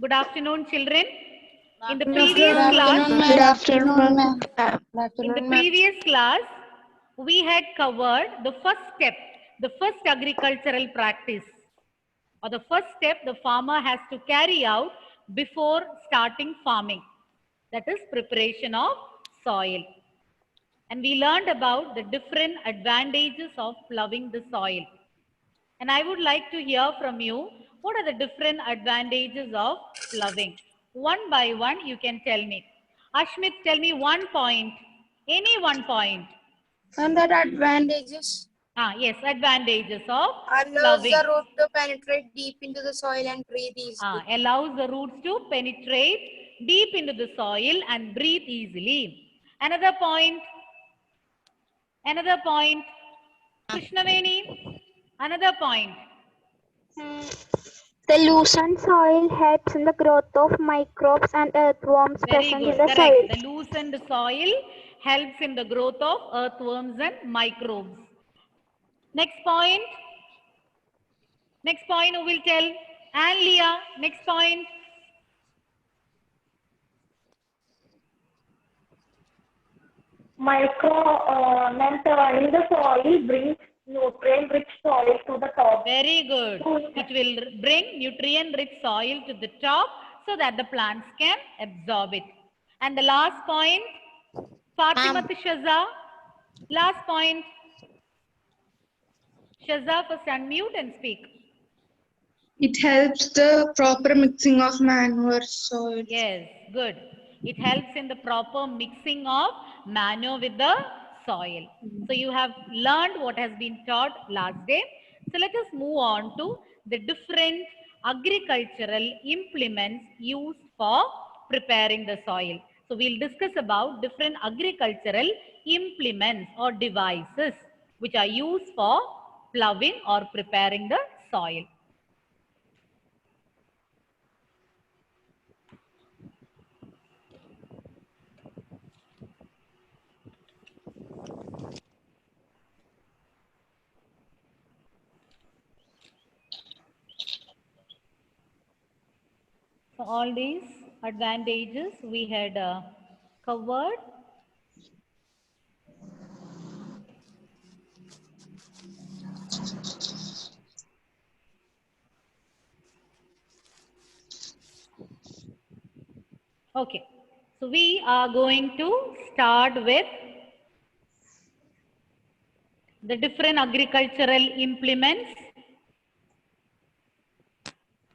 Good afternoon, children. In the Good previous class, afternoon, ma'am. in the previous class, we had covered the first step, the first agricultural practice, or the first step the farmer has to carry out before starting farming. That is preparation of soil. And we learned about the different advantages of plowing the soil. And I would like to hear from you, what are the different advantages of plowing? One by one, you can tell me. Ashmit, tell me one point, any one point. And that advantages Yes, advantages of allows plowing. the root to penetrate deep into the soil and breathe easily. Allows the roots to penetrate deep into the soil and breathe easily. Another point. Another point. Krishnaveni, another point. The loosened soil helps in the growth of microbes and earthworms Very present in good, the correct. soil. The loosened soil helps in the growth of earthworms and microbes. Next point. Next point, who will tell? And Leah, next point. Micro turning the soil brings nutrient-rich soil to the top. Very good. It will bring nutrient-rich soil to the top so that the plants can absorb it. And the last point, Fatima Shaza. Last point. Shaza, first unmute and speak. It helps the proper mixing of manure soil. Yes, good. It helps in the proper mixing of manure with the soil. So you have learned what has been taught last day. So let us move on to the different agricultural implements used for preparing the soil. So we'll discuss about different agricultural implements or devices which are used for plowing or preparing the soil. So all these advantages we had covered. Okay, so we are going to start with the different agricultural implements,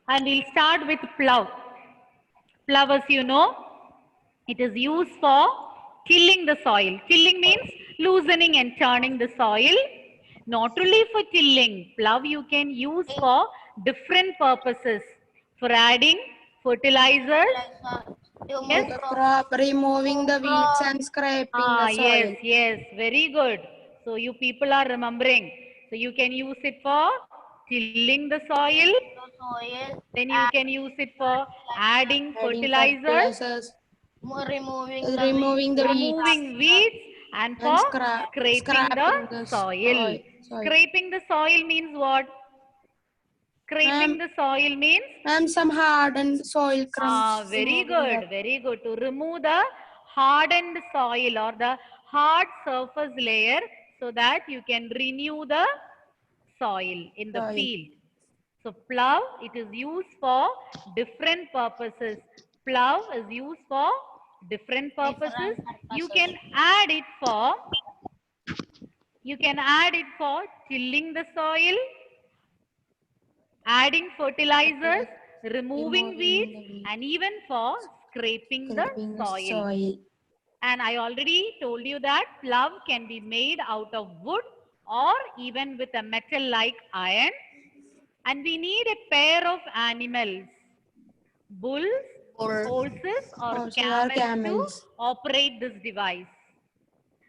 and we'll start with plow. Plow, as you know, it is used for tilling the soil. Tilling means loosening and turning the soil. Not only for tilling, plow you can use for different purposes. For adding fertilizers. Yes. The crop, removing the weeds and scraping the soil. Yes, very good. So you people are remembering. So you can use it for tilling the soil. Then you can use it for adding fertilizers, removing the weeds, and for scraping the soil. Scraping the soil means what? Scraping the soil means? And some hardened soil crumbs. Very good, very good. To remove the hardened soil or the hard surface layer so that you can renew the soil in the field. So plow, it is used for different purposes. Plow is used for different purposes. You can add it for tilling the soil, adding fertilizers, removing weeds, and even for scraping the soil. And I already told you that plow can be made out of wood or even with a metal like iron. And we need a pair of animals, bulls, horses or camels to operate this device.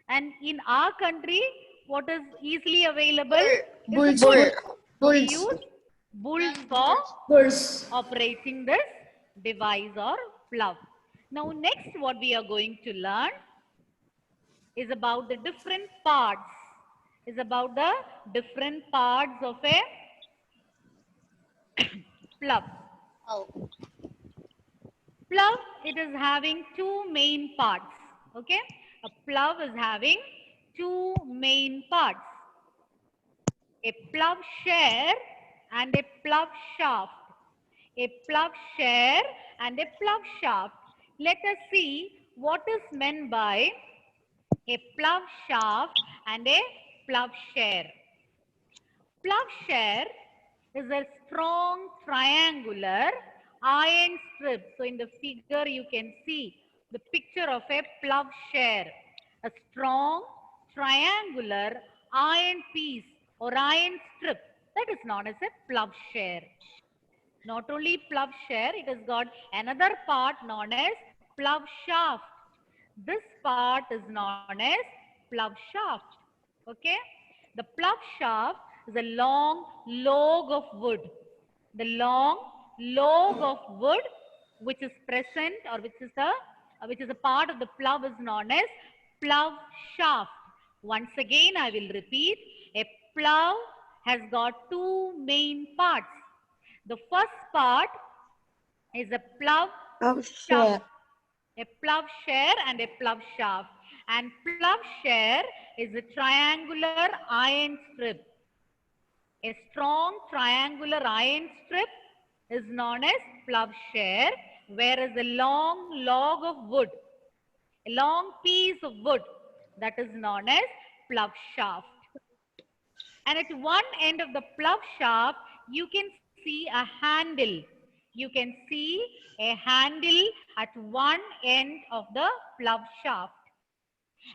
And in our country, what is easily available? Bulls. We use bulls for operating this device or plow. Now next what we are going to learn is about the different parts. Of a plow. Plough, it is having two main parts. Okay, a plough is having two main parts, a plough share and a plough shaft. A plough share and a plough shaft. Let us see what is meant by a plough shaft and a plough share. Plough-share is a strong triangular iron strip. So in the figure you can see the picture of a plough-share, a strong triangular iron piece or iron strip that is known as a plough-share. Not only plough-share, it has got another part known as plough shaft. This part is known as plough shaft. Okay? The plough shaft is a long log of wood. The long log of wood which is present or which is a part of the plough is known as plough shaft. Once again, I will repeat. A plough has got two main parts. The first part is a plough shaft, a plough share and a plough shaft. And plough share is a triangular iron strip. A strong triangular iron strip is known as plough share, whereas a long log of wood, a long piece of wood, that is known as plough shaft. And at one end of the plough shaft, you can see a handle. You can see a handle at one end of the plough shaft.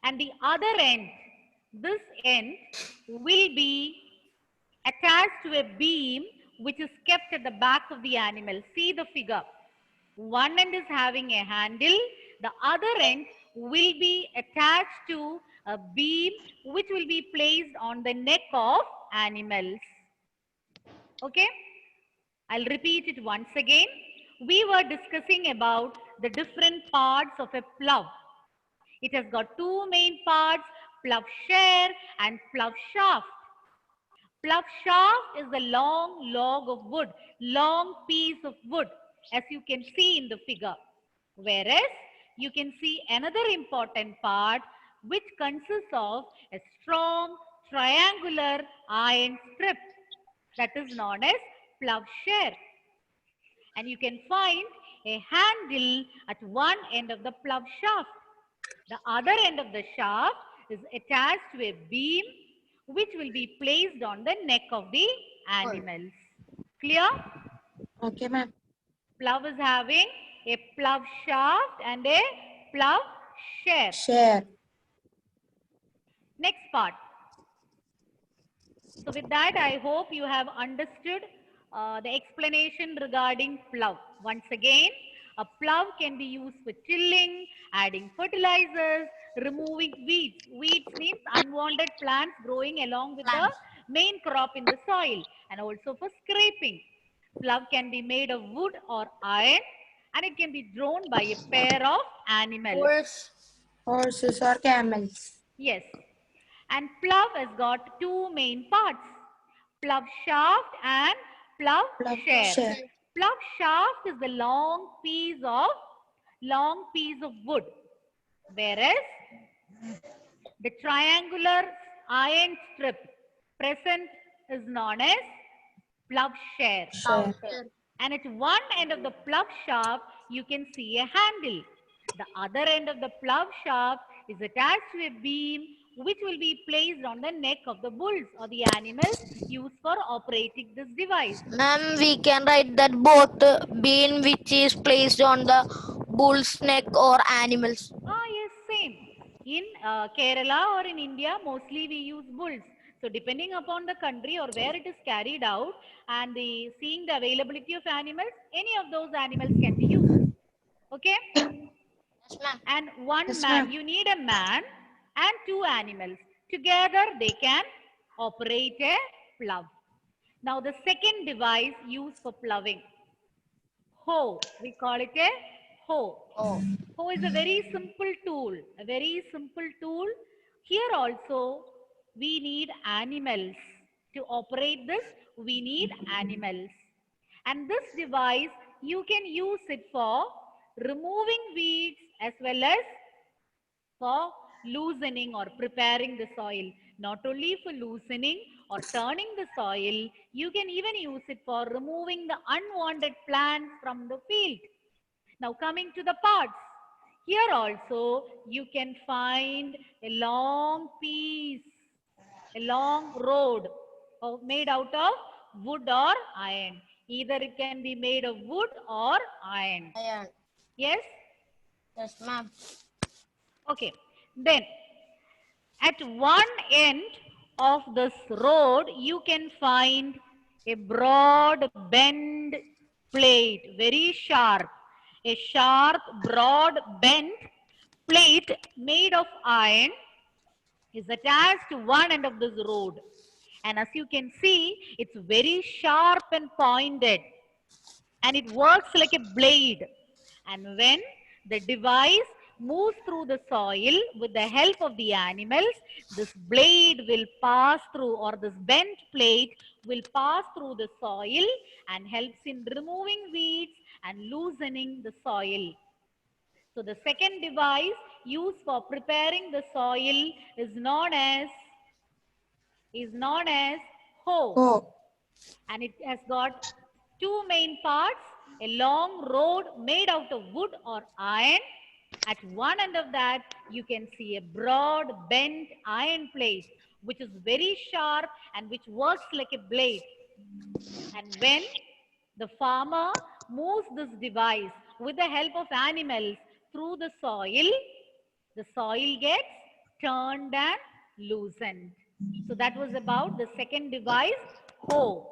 And the other end, this end will be attached to a beam which is kept at the back of the animal. See the figure. One end is having a handle, the other end will be attached to a beam which will be placed on the neck of animals. Okay, I'll repeat it once again. We were discussing about the different parts of a plough. It has got two main parts, plough share and plough shaft. Plough shaft is the long log of wood, long piece of wood, as you can see in the figure. Whereas you can see another important part which consists of a strong triangular iron strip that is known as plough share. And you can find a handle at one end of the plough shaft. The other end of the shaft is attached to a beam which will be placed on the neck of the animals. Clear? Okay, ma'am. Plough is having a plough shaft and a plough share. Share. Next part. So with that, I hope you have understood the explanation regarding plough. Once again, a plough can be used for tilling, adding fertilizers, removing weeds. Weeds means unwanted plants growing along with the main crop in the soil, and also for scraping. Plough can be made of wood or iron, and it can be drawn by a pair of animals. Horses or camels. Yes. And plough has got two main parts, plough shaft and plough share. Share. Plough shaft is the long piece of wood, whereas the triangular iron strip present is known as plough share. Share. And at one end of the plough shaft, you can see a handle. The other end of the plough shaft is attached to a beam which will be placed on the neck of the bulls or the animals used for operating this device. Ma'am, we can write that both bean which is placed on the bull's neck or animals. Yes, same. In Kerala or in India, mostly we use bulls. So depending upon the country or where it is carried out and seeing the availability of animals, any of those animals can be used. Okay? Yes, ma'am. And one Yes, man, ma'am. you need a man and two animals. Together they can operate a plough. Now the second device used for ploughing, hoe. We call it a hoe. Hoe is a very simple tool. A very simple tool. Here also we need animals. To operate this, we need animals. And this device, you can use it for removing weeds as well as for loosening or preparing the soil. Not only for loosening or turning the soil, you can even use it for removing the unwanted plants from the field. Now coming to the parts. Here also you can find a long piece, a long road made out of wood or iron. Either it can be made of wood or iron. Iron. Yes? Yes, ma'am. Okay. Then at one end of this road, you can find a broad bent plate, very sharp. A sharp, broad bent plate made of iron is attached to one end of this road. And as you can see, it's very sharp and pointed. And it works like a blade. And when the device moves through the soil with the help of the animals, this blade will pass through, or this bent plate will pass through the soil and helps in removing weeds and loosening the soil. So the second device used for preparing the soil is known as hoe. Oh. And it has got two main parts, a long rod made out of wood or iron. At one end of that, you can see a broad bent iron plate, which is very sharp and which works like a blade. And when the farmer moves this device with the help of animals through the soil gets turned and loosened. So that was about the second device, hoe.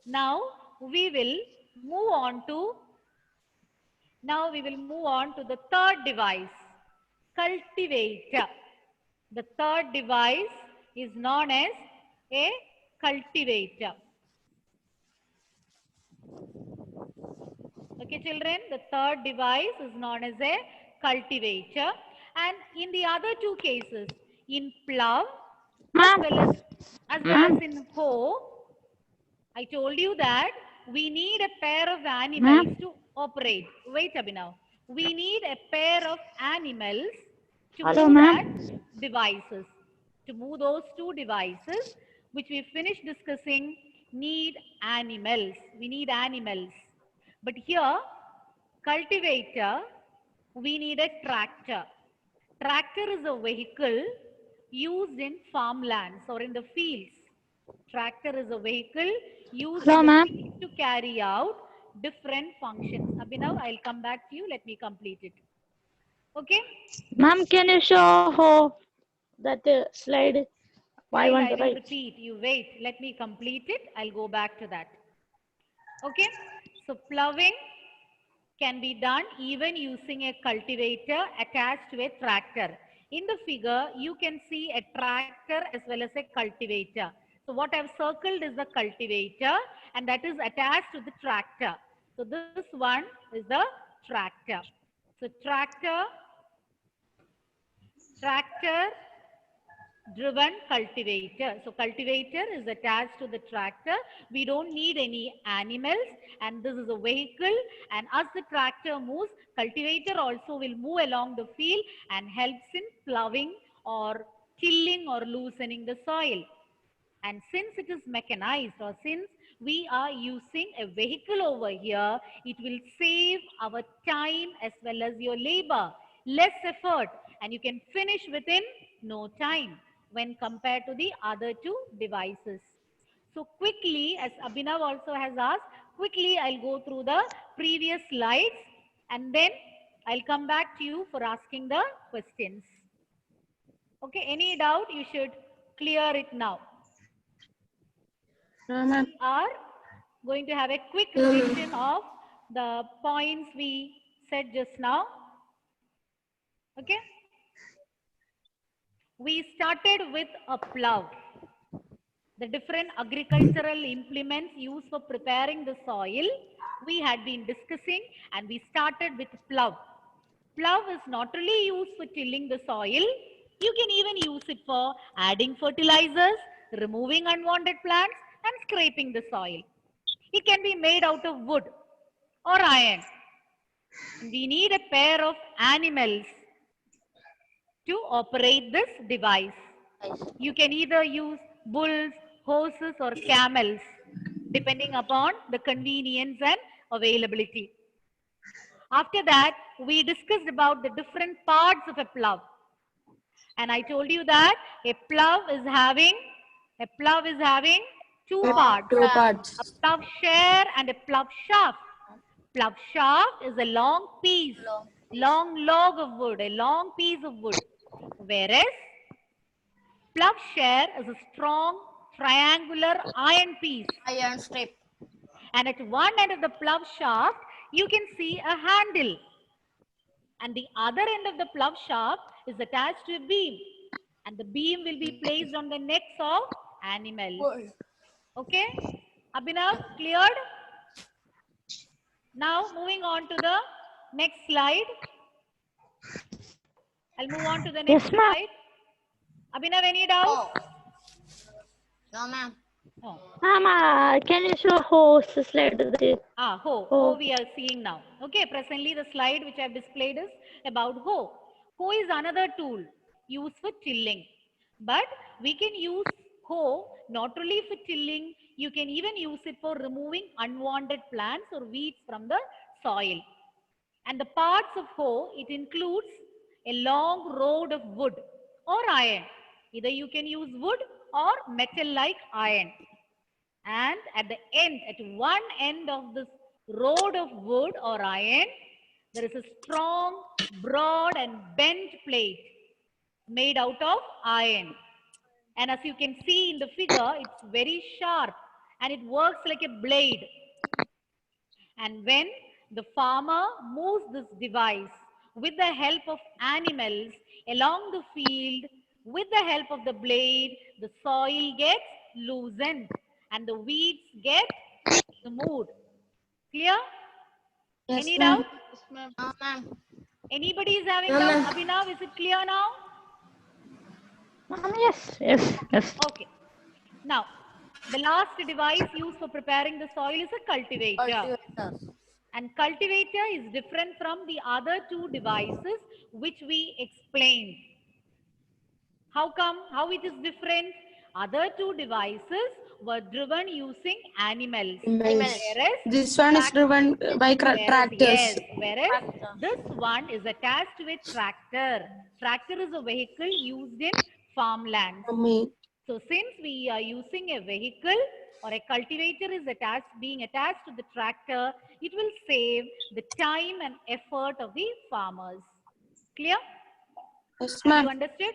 Now we will move on to the third device, cultivator. The third device is known as a cultivator. Okay, children, the third device is known as a cultivator. And in the other two cases, in plough as well as in hoe, I told you that we need a pair of animals to operate. Wait, Abhinav. We need a pair of animals to move that devices. To move those two devices, which we finished discussing, need animals. We need animals. But here, cultivator, we need a tractor. Tractor is a vehicle used in farmlands or in the fields. Tractor is a vehicle used in the field to carry out different functions. Abhinav, I'll come back to you. Let me complete it. Okay? Ma'am, can you show that slide? I will repeat. You wait. Let me complete it. I'll go back to that. Okay? So ploughing can be done even using a cultivator attached to a tractor. In the figure, you can see a tractor as well as a cultivator. So what I've circled is the cultivator, and that is attached to the tractor. So this one is the tractor. So tractor driven cultivator. So cultivator is attached to the tractor. We don't need any animals, and this is a vehicle, and as the tractor moves, cultivator also will move along the field and helps in ploughing or tilling or loosening the soil. And since it is mechanized, or since we are using a vehicle over here, it will save our time as well as your labor, less effort, and you can finish within no time when compared to the other two devices. So quickly, as Abhinav also has asked, quickly I'll go through the previous slides and then I'll come back to you for asking the questions. Okay, any doubt? You should clear it now. We are going to have a quick revision of the points we said just now. Okay. We started with a plough. The different agricultural implements used for preparing the soil we had been discussing, and we started with plough. Plough is not only used for tilling the soil, you can even use it for adding fertilizers, removing unwanted plants, and scraping the soil. It can be made out of wood or iron. We need a pair of animals to operate this device. You can either use bulls, horses, or camels, depending upon the convenience and availability. After that, we discussed about the different parts of a plough. And I told you that a plough is having two parts. Two parts. A plough share and a plough shaft. Plough shaft is a long piece, long log of wood, a long piece of wood. Whereas plough share is a strong triangular iron piece. Iron strip. And at one end of the plough shaft, you can see a handle. And the other end of the plough shaft is attached to a beam. And the beam will be placed on the necks of animals. Okay? Abhinav, cleared? Now, moving on to the next slide. I'll move on to the next Yes, ma'am. slide. Abhinav, any doubt? No, ma'am. No. Ma'am, can you show horse slide? Hoe we are seeing now. Okay, presently the slide which I have displayed is about hoe. Hoe is another tool used for tilling. But we can use hoe not only for tilling, you can even use it for removing unwanted plants or weeds from the soil. And the parts of hoe, it includes a long rod of wood or iron. Either you can use wood or metal like iron. And at the end, at one end of this rod of wood or iron, there is a strong, broad and bent plate made out of iron. And as you can see in the figure, it's very sharp and it works like a blade. And when the farmer moves this device with the help of animals along the field, with the help of the blade, the soil gets loosened and the weeds get removed. Clear? Yes, Any ma'am. doubt? No, ma'am. Anybody is having No, doubt? ma'am. Abhinav, is it clear now? Ma'am, yes. Okay. Now, the last device used for preparing the soil is a cultivator. And cultivator is different from the other two devices which we explained. How come? How it is different? Other two devices were driven using animals. Whereas This one is driven by tractors. Yes, whereas this one is attached to a tractor. Tractor is a vehicle used in farmland. So since we are using a vehicle or a cultivator is being attached to the tractor, it will save the time and effort of the farmers. Clear? Yes, Have ma'am. you understood?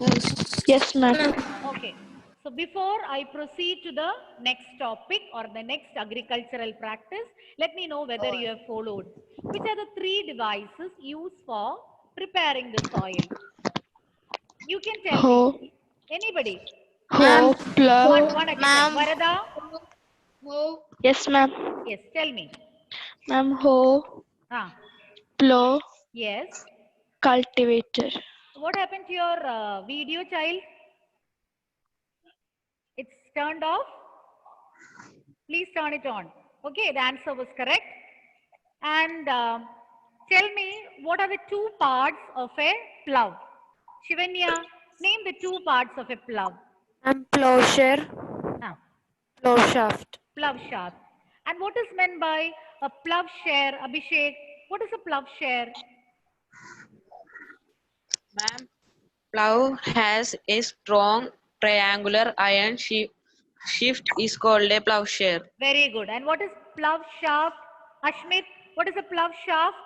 Yes. Yes, ma'am. Okay. So before I proceed to the next topic or the next agricultural practice, let me know whether you have followed. Which are the three devices used for preparing the soil? You can tell me. Anybody? Hoe, plough. One again. Ma'am. Varada? Yes, ma'am. Yes, tell me. Ma'am, hoe, Ah, plough, yes. cultivator. What happened to your video, child? It's turned off. Please turn it on. Okay, the answer was correct. And tell me, what are the two parts of a plough? Shivanya, name the two parts of a plough. And plowshare, Ah, plow shaft. plough shaft. And what is meant by a plough share? Abhishek, what is a plough share? Ma'am, plough has a strong triangular iron shift is called a plowshare. Very good. And what is plough shaft? Ashmit, what is a plough shaft?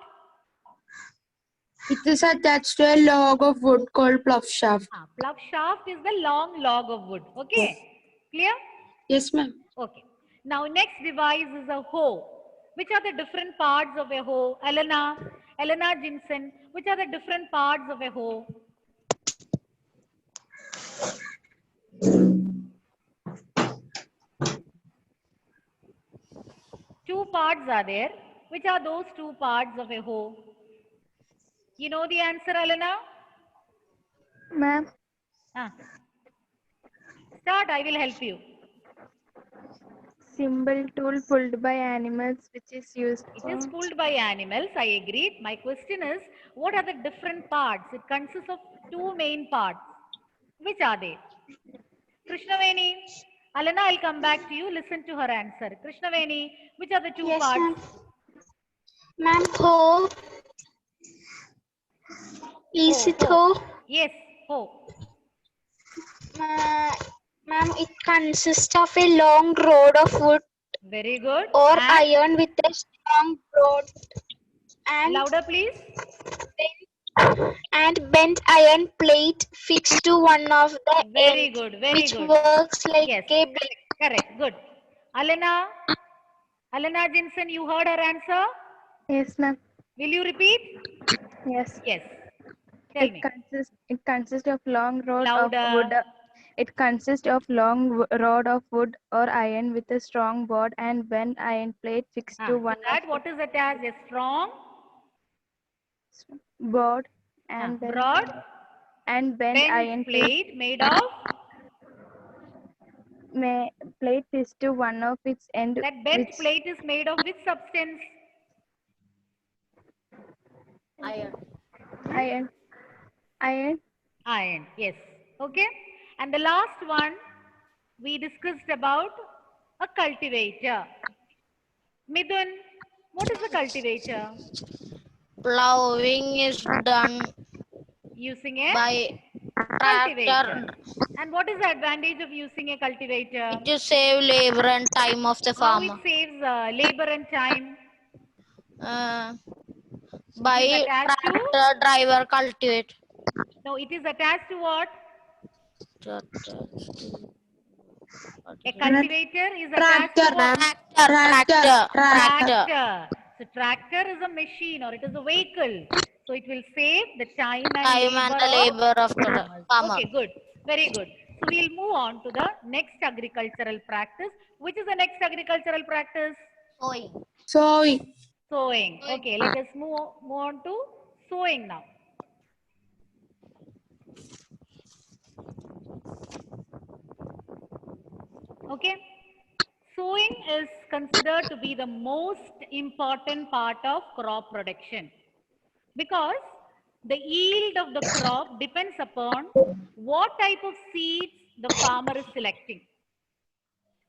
It is attached to a log of wood called plough shaft. Plough shaft is the long log of wood. Okay. Clear? Yes, ma'am. Okay. Now, next device is a hoe. Which are the different parts of a hoe? Elena Jimson, which are the different parts of a hoe? Two parts are there. Which are those two parts of a hoe? You know the answer, Elena? Ma'am. Start, I will help you. simple tool pulled by animals which is used It for is pulled by animals, I agree. My question is, what are the different parts? It consists of two main parts. Which are they? Krishnaveni, Alana, I'll come back to you. Listen to her answer. Krishnaveni, which are the two Yes, parts? ma'am. Ma'am, hoe. Is Ho, it ho. hoe? Yes, ho. Ma'am, it consists of a long rod of wood Very good. or And iron with a strong rod and louder, please. bent iron plate fixed to one of the Very ends, good, very which good. works like Yes, a blade. correct, good. Alana Jensen, you heard her answer? yes ma'am. Will you repeat? Yes. Yes. Tell me. It consists of long rod of Louder. wood. It consists of rod of wood or iron with a strong board and bent iron plate fixed to To one that, of what is attached? A strong, the board and broad, bent bent iron plate made of. plate fixed to one of its end. That bent which plate is made of which substance? iron. Iron, yes. Okay. And the last one, we discussed about a cultivator. Midun, what is a cultivator? Plowing is done Using a by cultivator. tractor And what is the advantage of using a cultivator? to save labor and time of the How it farmer. saves labor and time? By attached to? tractor driver cultivate. No, it is attached to what? A cultivator is attached to what? Tractor. So tractor is a machine or it is a vehicle. So it will save the time and labor of the farmer. Okay, good. Very good. So we'll move on to the next agricultural practice. Which is the next agricultural practice? Sowing. Sowing. Okay, let us move on to sowing now. Okay. Sowing is considered to be the most important part of crop production because the yield of the crop depends upon what type of seeds the farmer is selecting.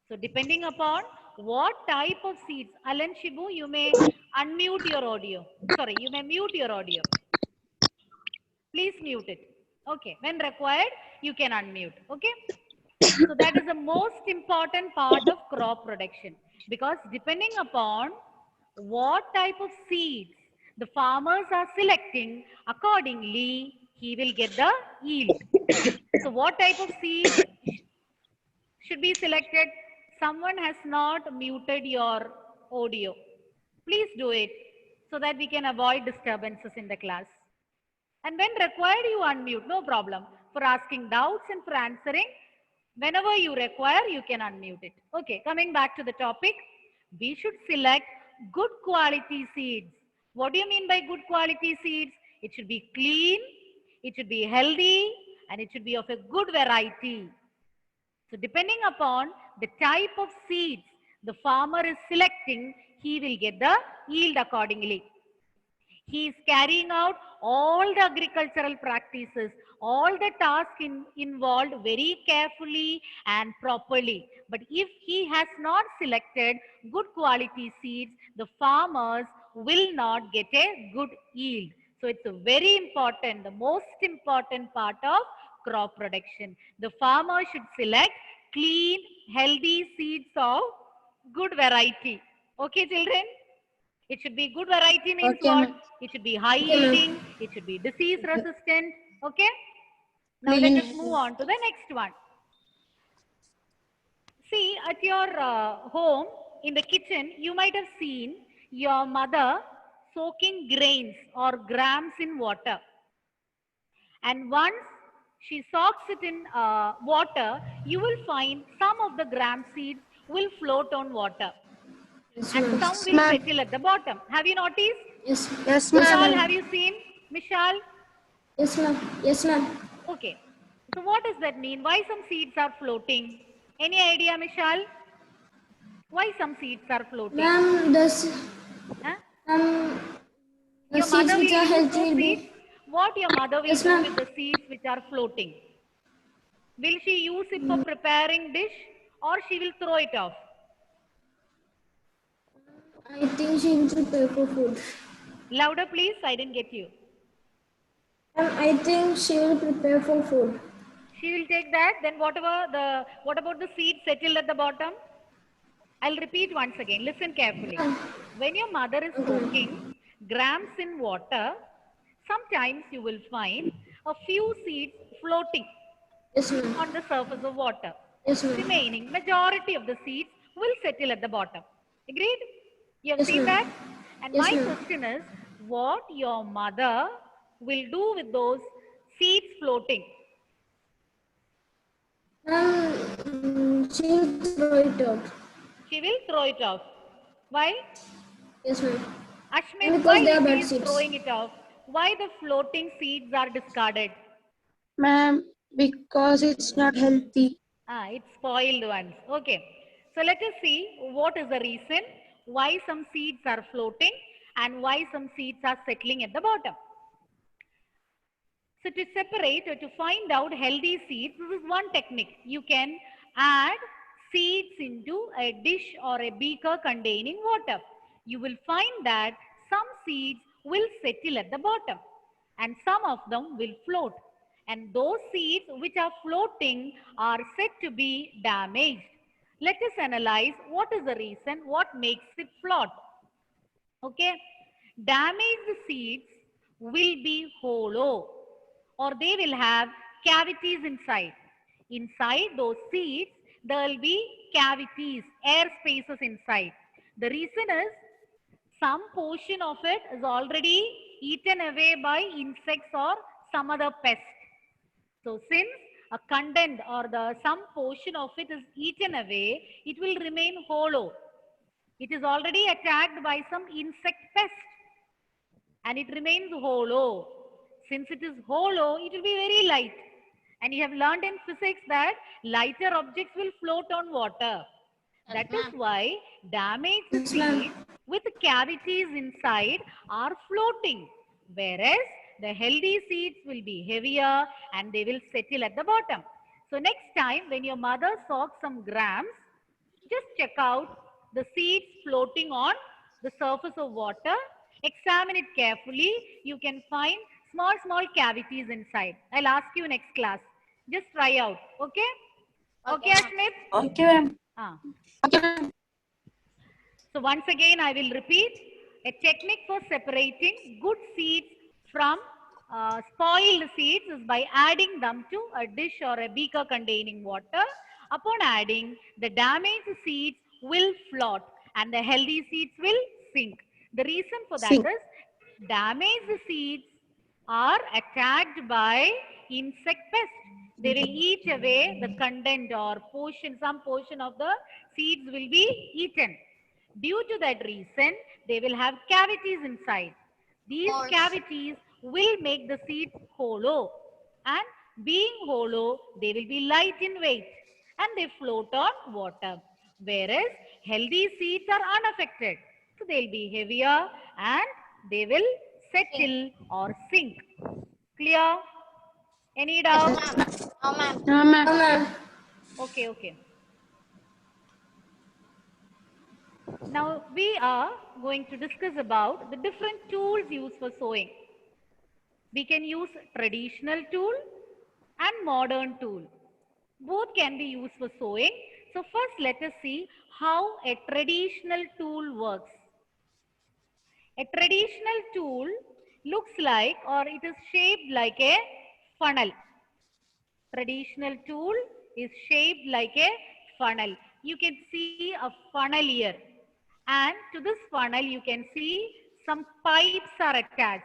So depending upon what type of seeds, Alan Shibu, you may unmute your audio. Sorry, you may mute your audio. Please mute it. Okay, when required, you can unmute. Okay. So that is the most important part of crop production because depending upon what type of seeds the farmers are selecting, accordingly, he will get the yield. So what type of seed should be selected? Someone has not muted your audio. Please do it so that we can avoid disturbances in the class. And when required, you unmute, no problem. For asking doubts and for answering, whenever you require, you can unmute it. Okay, coming back to the topic, we should select good quality seeds. What do you mean by good quality seeds? It should be clean, it should be healthy, and it should be of a good variety. So depending upon the type of seeds the farmer is selecting, he will get the yield accordingly. He is carrying out all the agricultural practices, all the tasks involved very carefully and properly. But if he has not selected good quality seeds, the farmers will not get a good yield. So it's a very important, the most important part of crop production. The farmer should select clean, healthy seeds of good variety. Okay, children? It should be good variety means Okay, what? ma'am. It should be high yielding. It should be disease resistant. Okay. Now let us move on to the next one. See, at your home, in the kitchen, you might have seen your mother soaking grains or grams in water. And once she soaks it in water, you will find some of the gram seeds will float on water. And some will settle at the bottom. Have you noticed? Yes, Mishal, ma'am. have you seen? Mishal? Yes, ma'am. Yes, ma'am. Okay. So what does that mean? Why some seeds are floating? Any idea, Mishal? Why some seeds are floating? Ma'am, Huh? the Your seeds mother will which are use healthy those will seeds. be. What your mother will Yes, do ma'am. with the seeds which are floating? Will she use it for preparing dish or she will throw it off? I think she will prepare for food. Louder please, I didn't get you. I think she will prepare for food. She will take that, then what about the seeds settled at the bottom? I'll repeat once again, listen carefully. When your mother is soaking grams in water, sometimes you will find a few seeds floating Yes, ma'am. on the surface of water. Yes, ma'am. Remaining majority of the seeds will settle at the bottom. Agreed? You have Yes, seen ma'am. that? And Yes, my ma'am. question is, what your mother will do with those seeds floating? She will throw it out. She will throw it off. Why? Yes, ma'am. Ashmit, And why because they are she bad is seeds. throwing it off? Why the floating seeds are discarded? Ma'am, because it's not healthy. It's spoiled ones. Okay. So let us see what is the reason why some seeds are floating and why some seeds are settling at the bottom. So to separate or to find out healthy seeds, this is one technique. You can add seeds into a dish or a beaker containing water. You will find that some seeds will settle at the bottom and some of them will float. And those seeds which are floating are said to be damaged. Let us analyze what is the reason, what makes it float. Okay, damaged seeds will be hollow or they will have cavities inside. Inside those seeds, there will be cavities, air spaces inside. The reason is some portion of it is already eaten away by insects or some other pest. So since a content or some portion of it is eaten away, it will remain hollow. It is already attacked by some insect pest and it remains hollow. Since it is hollow, it will be very light. And you have learned in physics that lighter objects will float on water. That is why damaged Yes, ma'am. seeds with cavities inside are floating, whereas the healthy seeds will be heavier and they will settle at the bottom. So next time when your mother soaks some grams, just check out the seeds floating on the surface of water. Examine it carefully. You can find small cavities inside. I'll ask you next class. Just try out. Okay? Okay, Ashmit? Okay, ma'am. So once again, I will repeat a technique for separating good seeds from spoiled seeds is by adding them to a dish or a beaker containing water. Upon adding, the damaged seeds will float and the healthy seeds will sink. The reason for that is damaged seeds are attacked by insect pests. They will eat away the content or portion, some portion of the seeds will be eaten. Due to that reason, they will have cavities inside. These cavities will make the seeds hollow. And being hollow, they will be light in weight and they float on water. Whereas healthy seeds are unaffected. So they'll be heavier and they will settle or sink. Clear? Any doubt? No, ma'am. Okay. Now we are going to discuss about the different tools used for sewing. We can use traditional tool and modern tool. Both can be used for sewing. So first let us see how a traditional tool works. A traditional tool looks like or it is shaped like a funnel. Traditional tool is shaped like a funnel. You can see a funnel here. And to this funnel, you can see some pipes are attached.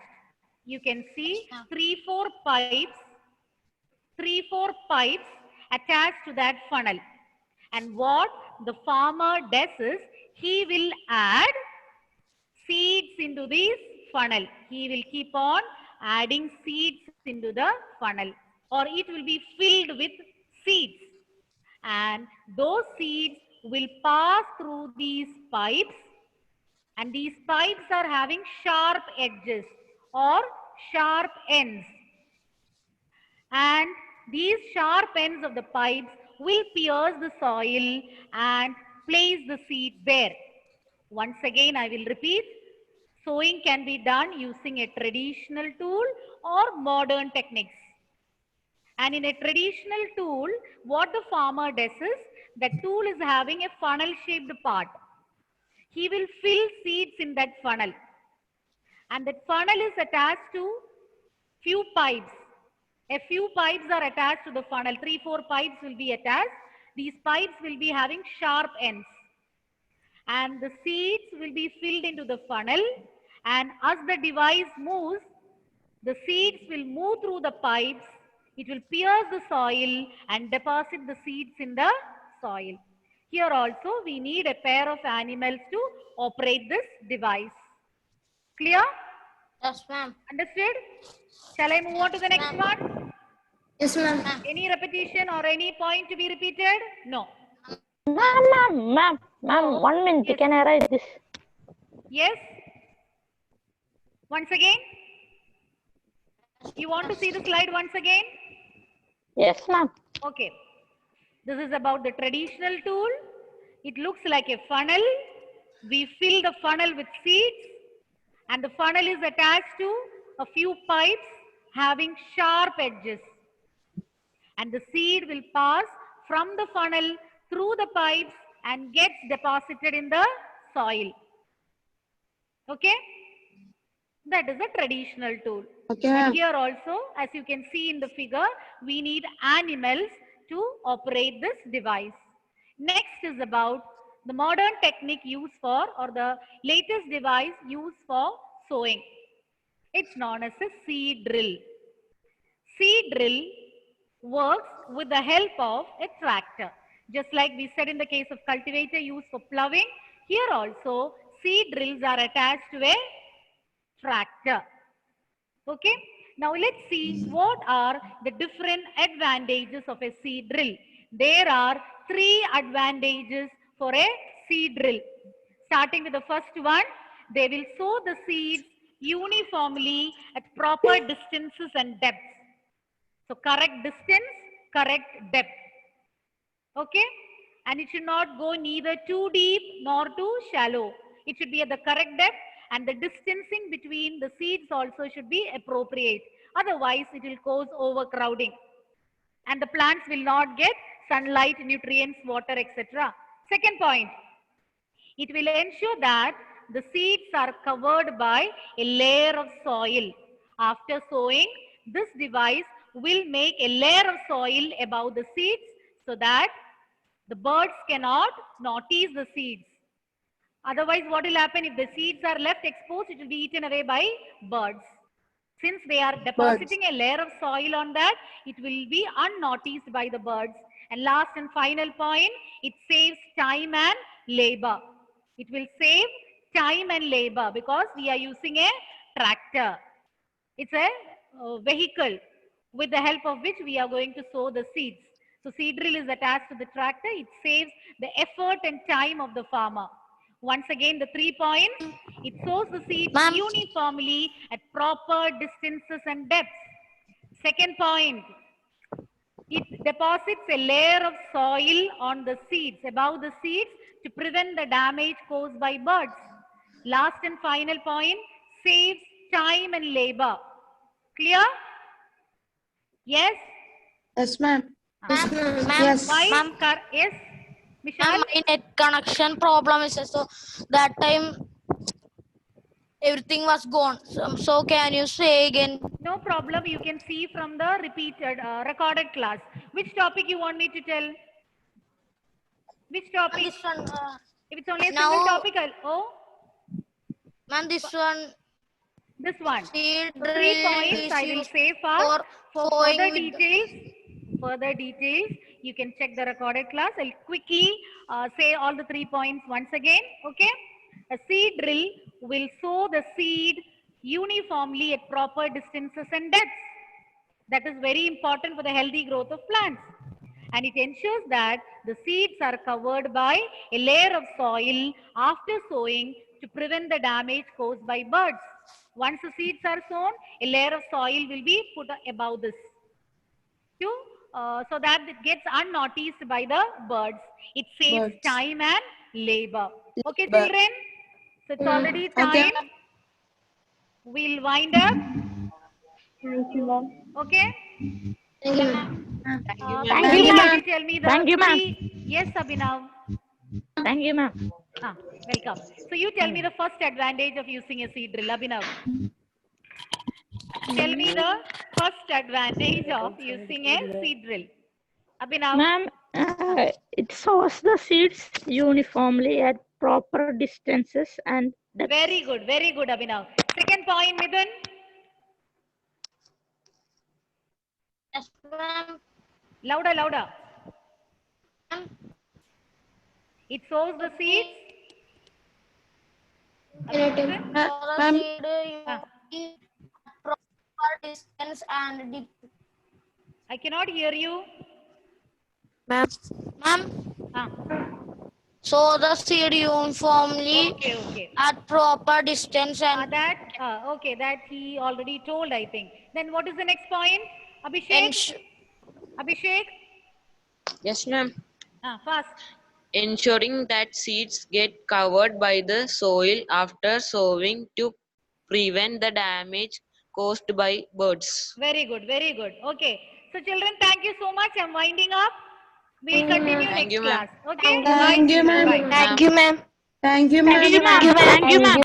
You can see three, four pipes attached to that funnel. And what the farmer does is, he will add seeds into this funnel. He will keep on adding seeds into the funnel, or it will be filled with seeds. And those seeds will pass through these pipes, and these pipes are having sharp edges or sharp ends. And these sharp ends of the pipes will pierce the soil and place the seed there. Once again, I will repeat. Sowing can be done using a traditional tool or modern techniques. And in a traditional tool, what the farmer does is, the tool is having a funnel shaped part. He will fill seeds in that funnel. And that funnel is attached to few pipes. A few pipes are attached to the funnel. 3-4 pipes will be attached. These pipes will be having sharp ends. And the seeds will be filled into the funnel. And as the device moves, the seeds will move through the pipes. It will pierce the soil and deposit the seeds in the soil. Here also we need a pair of animals to operate this device. Clear? Yes, ma'am. Understood? Shall I move on to the next one? Yes, ma'am. Any repetition or any point to be repeated? No. Ma'am, 1 minute. Yes. Can I write this? Yes? Once again? You want to see the slide once again? Yes, ma'am. Okay. This is about the traditional tool. It looks like a funnel. We fill the funnel with seeds, and the funnel is attached to a few pipes having sharp edges. And the seed will pass from the funnel through the pipes and gets deposited in the soil. Okay? That is a traditional tool. Okay, And ma'am. here also, as you can see in the figure, we need animals to operate this device. Next is about the modern technique used for, or the latest device used for sowing. It's known as a seed drill. Seed drill works with the help of a tractor. Just like we said in the case of cultivator used for plowing, here also seed drills are attached to a tractor. Okay. Now let's see what are the different advantages of a seed drill. There are 3 advantages for a seed drill. Starting with the first one, they will sow the seeds uniformly at proper distances and depths. So correct distance, correct depth. Okay. And it should not go neither too deep nor too shallow. It should be at the correct depth, and the distancing between the seeds also should be appropriate. Otherwise, it will cause overcrowding. And the plants will not get sunlight, nutrients, water, etc. Second point, it will ensure that the seeds are covered by a layer of soil. After sowing, this device will make a layer of soil above the seeds so that the birds cannot notice the seeds. Otherwise, what will happen if the seeds are left exposed? It will be eaten away by birds. Since they are depositing a layer of soil on that, it will be unnoticed by the birds. And last and final point, it saves time and labor. It will save time and labor because we are using a tractor. It's a vehicle with the help of which we are going to sow the seeds. So seed drill is attached to the tractor. It saves the effort and time of the farmer. Once again, the 3 points. It sows the seeds uniformly at proper distances and depths. Second point, it deposits a layer of soil on the seeds, above the seeds, to prevent the damage caused by birds. Last and final point, saves time and labor. Clear? Yes? Yes, ma'am. Yes, ma'am. Yes. Why? Yes? Michelle? My net connection problem is so that time everything was gone. So can you say again? No problem. You can see from the repeated, recorded class. Which topic you want me to tell? Which topic? This one. If it's only a now- single topic, Ma'am, this one. This one. Seed So 3 points drill I is will used say fast. For sowing further with details, you can check the recorded class. I'll quickly say all the 3 points once again. Okay. A seed drill will sow the seed uniformly at proper distances and depths. That is very important for the healthy growth of plants. and it ensures that the seeds are covered by a layer of soil after sowing to prevent the damage caused by birds. Once the seeds are sown, a layer of soil will be put above this so that it gets unnoticed by the birds. It saves Birds. time and labor. Okay, Labor. children? So it's already time. Okay. We'll wind up. Thank you, ma'am. Okay? Thank you, Thank you, Abhinav, ma'am. tell me the Thank you, ma'am. Yes, Abhinav. Thank you, ma'am. Welcome. So you tell me the first advantage of using a seed drill, Abhinav. Tell me the first advantage of using a seed drill. Abhinav. Ma'am, it sows the seeds uniformly at proper distances and depth. Very good, Abhinav. Second point, Midun. Yes, ma'am. Louder. It sows the seeds. Abhinav? For the Ma'am. seed, you need proper distance and depth. I cannot hear you. Ma'am. Ah, Sow the seed uniformly okay. at proper distance and That he already told, I think. Then what is the next point? Abhishek? Abhishek? Yes, ma'am. Fast. Ensuring that seeds get covered by the soil after sowing to prevent the damage caused by birds. Very good. Okay. So children, thank you so much. I'm winding up. We'll continue Thank next you, ma'am. class. Okay? Thank you, ma'am. Bye. thank you, ma'am. Thank you, ma'am. Thank you, ma'am.